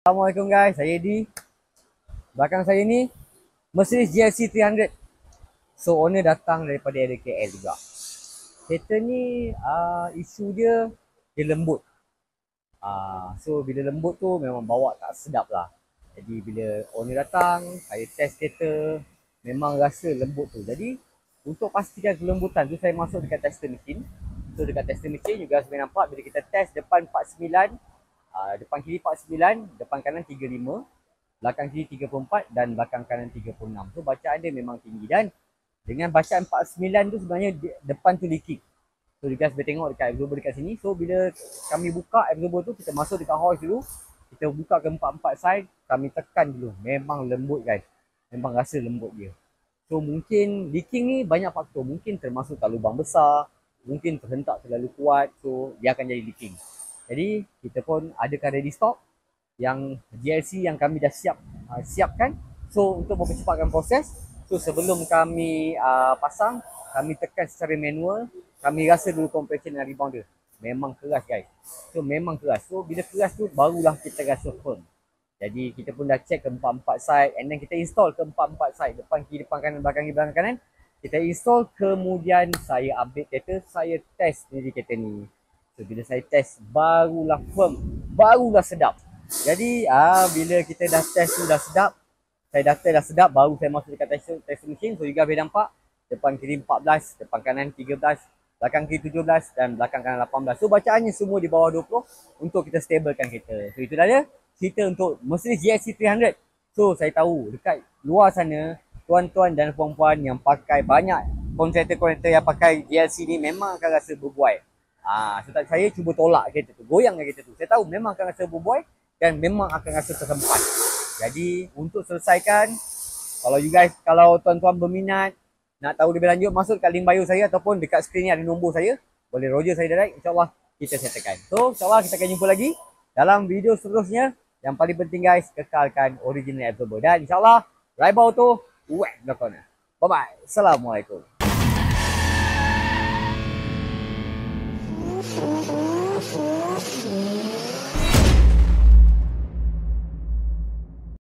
Assalamualaikum guys, saya Edi. Belakang saya ni Mercedes GLC 300. So owner datang daripada area KL juga. Kereta ni isu dia lembut. So bila lembut tu memang bawa tak sedap lah. Jadi bila owner datang, saya test kereta, memang rasa lembut tu. Jadi untuk pastikan kelembutan tu saya masuk dekat tester mesin. So dekat tester mesin juga saya nampak bila kita test depan 49, depan kiri 49, depan kanan 35, belakang kiri 34 dan belakang kanan 36. So bacaan dia memang tinggi dan dengan bacaan 49 tu sebenarnya depan tu leaking. So you guys boleh tengok dekat absorber dekat sini. So bila kami buka absorber tu, kita masuk dekat hoist dulu. Kita buka ke empat-empat side, kami tekan dulu. Memang lembut guys. Memang rasa lembut dia. So mungkin leaking ni banyak faktor. Mungkin termasuk kat lubang besar, mungkin terhentak terlalu kuat. So dia akan jadi leaking. Jadi kita pun adakan ready stock yang GLC yang kami dah siapkan. So untuk mempercepatkan proses, so sebelum kami pasang, kami tekan secara manual. Kami rasa dulu compression dan rebound dia. Memang keras guys. So memang keras. So bila keras tu barulah kita rasa firm. Jadi kita pun dah check ke empat-empat side and then kita install ke empat-empat side. Depan kiri, depan kanan, belakang kiri, belakang kanan. Kita install, kemudian saya update kereta, saya test sendiri kereta ni. So bila saya test barulah firm, barulah sedap. Jadi bila kita dah test tu dah sedap, saya dah test dah sedap, baru saya masuk dekat test mesin. So juga boleh nampak depan kiri 14, depan kanan 13, belakang kiri 17 dan belakang kanan 18. So bacaannya semua di bawah 20 untuk kita stablekan kereta. So itu dah dia cerita untuk Mercedes GLC 300. So saya tahu dekat luar sana tuan-tuan dan puan-puan yang pakai banyak kontraktor-kontraktor yang pakai GLC ni memang akan rasa berbuai. So saya cuba tolak kereta tu, goyangkan kereta tu. Saya tahu memang akan rasa berbuai dan memang akan rasa terhempas. Jadi untuk selesaikan, kalau tuan-tuan berminat nak tahu lebih lanjut, masuk dekat link bio saya ataupun dekat skrin ni ada nombor saya. Boleh roger saya direct, insyaAllah kita settlekan. So insyaAllah kita akan jumpa lagi dalam video seterusnya. Yang paling penting guys, kekalkan original absorber. Dan insyaAllah Raibau tu wet belakangnya. Bye bye. Assalamualaikum.